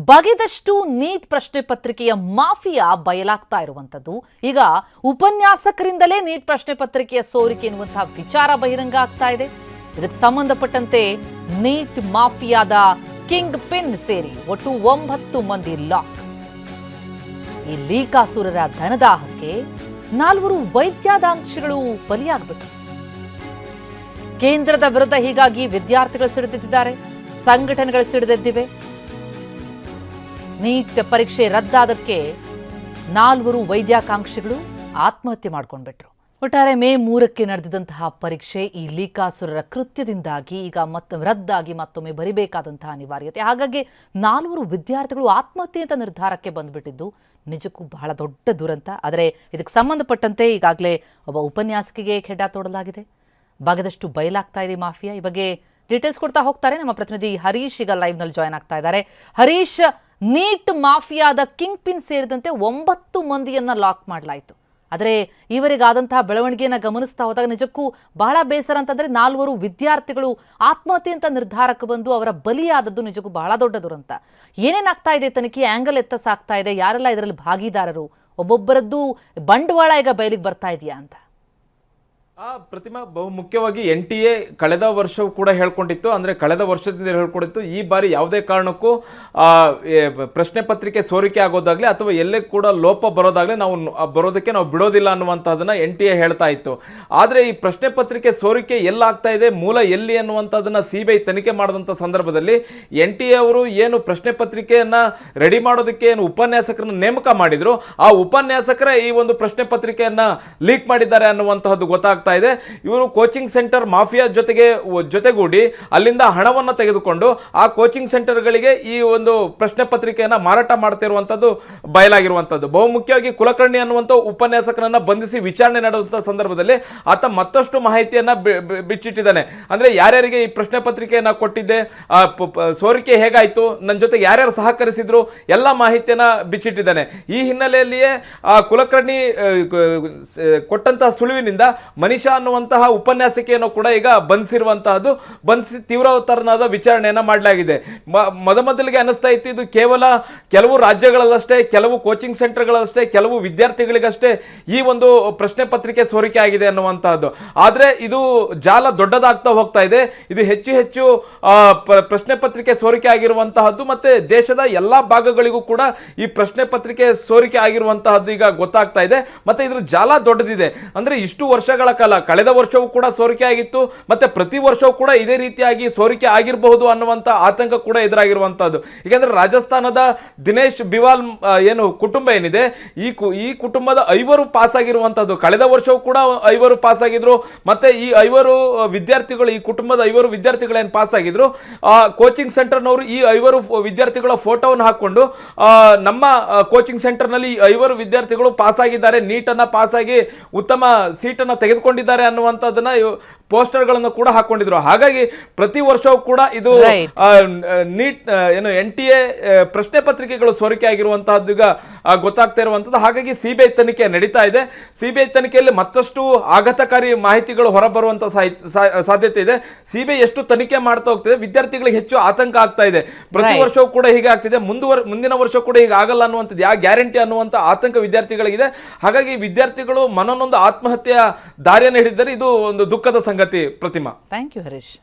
ಬಗೆದಷ್ಟು neat ಪ್ರಶ್ನೆ ಪತ್ರಿಕೆಯ mafia ಬಯಲಾಗ್ತಾ ಇರುವಂತದ್ದು. ಈಗ ಉಪನ್ಯಾಸಕರಿಂದಲೇ ನೀಟ್ ಪ್ರಶ್ನೆ ಪತ್ರಿಕೆಯ ಸೋರಿಕೆ ಎನ್ನುವಂತಹ ವಿಚಾರ ಬಹಿರಂಗ ಆಗ್ತಾ ಇದೆ. ಇದಕ್ಕೆ ಸಂಬಂಧಪಟ್ಟಂತೆ ನೀಟ್ ಮಾಫಿಯಾದ ಕಿಂಗ್ ಪಿನ್ ಸೇರಿ ಒಟ್ಟು 9 ಮಂದಿ ಲಾಕ್. ಈ ಲೀಕಾಸುರರ ಧನದಾಹಕ್ಕೆ 4 ವೈದ್ಯಾಧಾಂಕ್ಷಿಗಳು ಬಲಿಯಾಗಬೇಕು. ಕೇಂದ್ರದ ವಿರುದ್ಧ ಹೀಗಾಗಿ ವಿದ್ಯಾರ್ಥಿಗಳು ಸಿಡಿದಿದ್ದಾರೆ, ಸಂಘಟನೆಗಳು ಸಿಡಿದೆದ್ದಿವೆ. ನೀಟ್ ಪರೀಕ್ಷೆ ರದ್ದಾದಕ್ಕೆ 4 ವೈದ್ಯಾಕಾಂಕ್ಷಿಗಳು ಆತ್ಮಹತ್ಯೆ ಮಾಡ್ಕೊಂಡ್ಬಿಟ್ರು. ಒಟ್ಟಾರೆ ಮೇ 3ಕ್ಕೆ ನಡೆದಿದ್ದಂತಹ ಪರೀಕ್ಷೆ ಈ ಲೀಕಾಸುರರ ಕೃತ್ಯದಿಂದಾಗಿ ಈಗ ರದ್ದಾಗಿ ಮತ್ತೊಮ್ಮೆ ಬರಿಬೇಕಾದಂತಹ ಅನಿವಾರ್ಯತೆ. ಹಾಗಾಗಿ 4 ವಿದ್ಯಾರ್ಥಿಗಳು ಆತ್ಮಹತ್ಯೆ ಅಂತ ನಿರ್ಧಾರಕ್ಕೆ ಬಂದ್ಬಿಟ್ಟಿದ್ದು ನಿಜಕ್ಕೂ ಬಹಳ ದೊಡ್ಡ ದುರಂತ. ಆದರೆ ಇದಕ್ಕೆ ಸಂಬಂಧಪಟ್ಟಂತೆ ಈಗಾಗಲೇ ಒಬ್ಬ ಉಪನ್ಯಾಸಕಿಗೆ ಖೆಡ್ಡ ತೋಡಲಾಗಿದೆ. ಬಗೆದಷ್ಟು ಬಯಲಾಗ್ತಾ ಇದೆ ಮಾಫಿಯಾ. ಈ ಬಗ್ಗೆ ಡೀಟೇಲ್ಸ್ ಕೊಡ್ತಾ ಹೋಗ್ತಾರೆ ನಮ್ಮ ಪ್ರತಿನಿಧಿ ಹರೀಶ್. ಈಗ ಲೈವ್ ನಲ್ಲಿ ಜಾಯ್ನ್ ಆಗ್ತಾ ಇದ್ದಾರೆ. ಹರೀಶ್, ನೀಟ್ ಮಾಫಿಯಾದ ಕಿಂಗ್ ಪಿನ್ ಸೇರಿದಂತೆ 9 ಮಂದಿಯನ್ನ ಲಾಕ್ ಮಾಡಲಾಯಿತು. ಆದರೆ ಇವರಿಗಾದಂತಹ ಬೆಳವಣಿಗೆಯನ್ನು ಗಮನಿಸ್ತಾ ಹೋದಾಗ ನಿಜಕ್ಕೂ ಬಹಳ ಬೇಸರ ಅಂತಂದ್ರೆ 4 ವಿದ್ಯಾರ್ಥಿಗಳು ಆತ್ಮಹತ್ಯೆ ಅಂತ ನಿರ್ಧಾರಕ್ಕೆ ಬಂದು ಅವರ ಬಲಿಯಾದದ್ದು ನಿಜಕ್ಕೂ ಬಹಳ ದೊಡ್ಡ ದುರಂತ. ಏನೇನಾಗ್ತಾ ಇದೆ ತನಿಖೆ ಆಂಗಲ್ ಎತ್ತ ಸಾಕ್ತಾ ಇದೆ, ಯಾರೆಲ್ಲ ಇದರಲ್ಲಿ ಭಾಗಿದಾರರು, ಒಬ್ಬೊಬ್ಬರದ್ದು ಬಂಡವಾಳ ಈಗ ಬಯಲಿಗೆ ಬರ್ತಾ ಇದೆಯಾ ಅಂತ? ಪ್ರತಿಮಾ, ಬಹು ಮುಖ್ಯವಾಗಿ NTA ಕಳೆದ ವರ್ಷವೂ ಕೂಡ ಹೇಳ್ಕೊಂಡಿತ್ತು, ಅಂದರೆ ಕಳೆದ ವರ್ಷದಿಂದ ಹೇಳ್ಕೊಂಡಿತ್ತು ಈ ಬಾರಿ ಯಾವುದೇ ಕಾರಣಕ್ಕೂ ಪ್ರಶ್ನೆ ಪತ್ರಿಕೆ ಸೋರಿಕೆ ಆಗೋದಾಗಲಿ ಅಥವಾ ಎಲ್ಲೇ ಕೂಡ ಲೋಪ ಬರೋದಾಗಲಿ ಬರೋದಕ್ಕೆ ನಾವು ಬಿಡೋದಿಲ್ಲ ಅನ್ನುವಂಥದ್ದನ್ನು NTA ಹೇಳ್ತಾ ಇತ್ತು. ಆದರೆ ಈ ಪ್ರಶ್ನೆ ಪತ್ರಿಕೆ ಸೋರಿಕೆ ಎಲ್ಲಾಗ್ತಾ ಇದೆ, ಮೂಲ ಎಲ್ಲಿ ಅನ್ನುವಂಥದ್ದನ್ನು CBI ತನಿಖೆ ಮಾಡಿದಂಥ ಸಂದರ್ಭದಲ್ಲಿ NTA ಅವರು ಏನು ಪ್ರಶ್ನೆ ಪತ್ರಿಕೆಯನ್ನು ರೆಡಿ ಮಾಡೋದಕ್ಕೆ ಏನು ಉಪನ್ಯಾಸಕರನ್ನು ನೇಮಕ ಮಾಡಿದ್ರು, ಆ ಉಪನ್ಯಾಸಕರೇ ಈ ಒಂದು ಪ್ರಶ್ನೆ ಪತ್ರಿಕೆಯನ್ನು ಲೀಕ್ ಮಾಡಿದ್ದಾರೆ ಅನ್ನುವಂತಹದ್ದು ಗೊತ್ತಾಗ್ತಾ ಇದೆ. ಇವರು ಕೋಚಿಂಗ್ ಸೆಂಟರ್ ಮಾಫಿಯಾ ಜೊತೆಗೂಡಿ ಅಲ್ಲಿಂದ ಹಣವನ್ನು ತೆಗೆದುಕೊಂಡು ಆ ಕೋಚಿಂಗ್ ಸೆಂಟರ್ಗಳಿಗೆ ಈ ಒಂದು ಪ್ರಶ್ನೆ ಪತ್ರಿಕೆಯನ್ನು ಮಾರಾಟ ಮಾಡ್ತಿರುವಂಥದ್ದು ಬಯಲಾಗಿರುವಂಥದ್ದು. ಬಹುಮುಖ್ಯವಾಗಿ ಕುಲಕರ್ಣಿ ಅನ್ನುವಂಥ ಉಪನ್ಯಾಸಕರನ್ನ ಬಂಧಿಸಿ ವಿಚಾರಣೆ ನಡೆಸುವಂಥ ಸಂದರ್ಭದಲ್ಲಿ ಆತ ಮತ್ತಷ್ಟು ಮಾಹಿತಿಯನ್ನು ಬಿಚ್ಚಿಟ್ಟಿದ್ದಾನೆ. ಅಂದರೆ ಯಾರ್ಯಾರಿಗೆ ಈ ಪ್ರಶ್ನೆ ಪತ್ರಿಕೆಯನ್ನು ಕೊಟ್ಟಿದ್ದೆ, ಸೋರಿಕೆ ಹೇಗಾಯಿತು, ನನ್ನ ಜೊತೆ ಯಾರ್ಯಾರು ಸಹಕರಿಸಿದ್ರು, ಎಲ್ಲ ಮಾಹಿತಿಯನ್ನು ಬಿಚ್ಚಿಟ್ಟಿದ್ದಾನೆ. ಈ ಹಿನ್ನೆಲೆಯಲ್ಲಿಯೇ ಕುಲಕರ್ಣಿ ಕೊಟ್ಟಂತಹ ಸುಳಿವಿನಿಂದ ಮನೀಷಾ ಅನ್ನುವಂತಹ ಉಪನ್ಯಾಸಕಿಯನ್ನು ಕೂಡ ಈಗ ಬಂಧಿಸಿರುವಂತಹದ್ದು, ಬಂಧಿಸಿ ತೀವ್ರತರನಾದ ವಿಚಾರಣೆಯನ್ನು ಮಾಡಲಾಗಿದೆ. ಮೊದಲಿಗೆ ಅನಿಸ್ತಾ ಇತ್ತು ಇದು ಕೇವಲ ಕೆಲವು ರಾಜ್ಯಗಳಲ್ಲಷ್ಟೇ, ಕೆಲವು ಕೋಚಿಂಗ್ ಸೆಂಟರ್ಗಳಷ್ಟೇ, ಕೆಲವು ವಿದ್ಯಾರ್ಥಿಗಳಿಗಷ್ಟೇ ಈ ಒಂದು ಪ್ರಶ್ನೆ ಪತ್ರಿಕೆ ಸೋರಿಕೆ ಆಗಿದೆ ಅನ್ನುವಂತಹದ್ದು. ಆದರೆ ಇದು ಜಾಲ ದೊಡ್ಡದಾಗ್ತಾ ಹೋಗ್ತಾ ಇದೆ. ಇದು ಹೆಚ್ಚು ಪ್ರಶ್ನೆ ಪತ್ರಿಕೆ ಸೋರಿಕೆ ಆಗಿರುವಂತಹದ್ದು ಮತ್ತೆ ದೇಶದ ಎಲ್ಲಾ ಭಾಗಗಳಿಗೂ ಕೂಡ ಈ ಪ್ರಶ್ನೆ ಪತ್ರಿಕೆ ಸೋರಿಕೆ ಆಗಿರುವಂತಹದ್ದು ಈಗ ಗೊತ್ತಾಗ್ತಾ ಇದೆ. ಮತ್ತೆ ಇದ್ರ ಜಾಲ ದೊಡ್ಡದಿದೆ. ಅಂದ್ರೆ ಇಷ್ಟು ವರ್ಷಗಳ ಕಾಲ, ಕಳೆದ ವರ್ಷವೂ ಕೂಡ ಸೋರಿಕೆ ಆಗಿತ್ತು, ಮತ್ತೆ ಪ್ರತಿ ವರ್ಷವೂ ಕೂಡ ಇದೇ ರೀತಿಯಾಗಿ ಸೋರಿಕೆ ಆಗಿರಬಹುದು ಅನ್ನುವಂತ ಆತಂಕ ಕೂಡ ಎದುರಾಗಿರುವಂತಹದ್ದು. ಯಾಕಂದ್ರೆ ರಾಜಸ್ಥಾನದ ದಿನೇಶ್ ಬಿವಾಲ್ ಏನು ಕುಟುಂಬ ಏನಿದೆ, ಈ ಕುಟುಂಬದ 5 ಪಾಸ್ ಆಗಿರುವಂತಹದ್ದು. ಕಳೆದ ವರ್ಷವೂ ಕೂಡ 5 ಪಾಸ್ ಆಗಿದ್ರು. ಮತ್ತೆ ಈ 5 ವಿದ್ಯಾರ್ಥಿಗಳು, ಈ ಕುಟುಂಬದ 5 ವಿದ್ಯಾರ್ಥಿಗಳು ಏನು ಪಾಸ್ ಆಗಿದ್ರು, ಕೋಚಿಂಗ್ ಸೆಂಟರ್ನವರು ಈ 5 ವಿದ್ಯಾರ್ಥಿಗಳ ಫೋಟೋವನ್ನು ಹಾಕೊಂಡು ನಮ್ಮ ಕೋಚಿಂಗ್ ಸೆಂಟರ್ನಲ್ಲಿ 5 ವಿದ್ಯಾರ್ಥಿಗಳು ಪಾಸ್ ಆಗಿದ್ದಾರೆ, ನೀಟನ್ನ ಪಾಸ್ ಆಗಿ ಉತ್ತಮ ಸೀಟನ್ನು ತೆಗೆದುಕೊಂಡಿದ್ದಾರೆ ಅನ್ನುವಂಥದ್ದನ್ನ ಪೋಸ್ಟರ್ಗಳನ್ನು ಕೂಡ ಹಾಕೊಂಡಿದ್ರು. ಹಾಗಾಗಿ ಪ್ರತಿ ವರ್ಷವೂ ಕೂಡ ಇದು ನೀಟ್ ಏನು NTA ಪ್ರಶ್ನೆ ಪತ್ರಿಕೆಗಳು ಸೋರಿಕೆ ಆಗಿರುವಂತಹದ್ದು ಈಗ ಗೊತ್ತಾಗ್ತಾ ಇರುವಂತದ್ದು. ಹಾಗಾಗಿ CBI ತನಿಖೆ ನಡೀತಾ ಇದೆ. CBI ತನಿಖೆಯಲ್ಲಿ ಮತ್ತಷ್ಟು ಆಘಾತಕಾರಿ ಮಾಹಿತಿಗಳು ಹೊರಬರುವಂತ ಸಾಧ್ಯತೆ ಇದೆ. CBI ಎಷ್ಟು ತನಿಖೆ ಮಾಡ್ತಾ ಹೋಗ್ತಿದೆ, ವಿದ್ಯಾರ್ಥಿಗಳಿಗೆ ಹೆಚ್ಚು ಆತಂಕ ಆಗ್ತಾ ಇದೆ. ಪ್ರತಿ ವರ್ಷವೂ ಕೂಡ ಹೀಗೆ ಆಗ್ತಿದೆ, ಮುಂದಿನ ವರ್ಷ ಕೂಡ ಹೀಗೆ ಆಗಲ್ಲ ಅನ್ನುವಂಥದ್ದು ಯಾವ ಗ್ಯಾರಂಟಿ ಅನ್ನುವಂಥ ಆತಂಕ ವಿದ್ಯಾರ್ಥಿಗಳಿಗಿದೆ. ಹಾಗಾಗಿ ವಿದ್ಯಾರ್ಥಿಗಳು ಮನನೊಂದು ಆತ್ಮಹತ್ಯೆಯ ದಾರಿಯನ್ನು ಹಿಡಿದರೆ ಇದು ಒಂದು ದುಃಖದ ಸಂಗತಿ. ಪ್ರತಿಮಾ, ಥ್ಯಾಂಕ್ ಯು ಹರೀಶ್.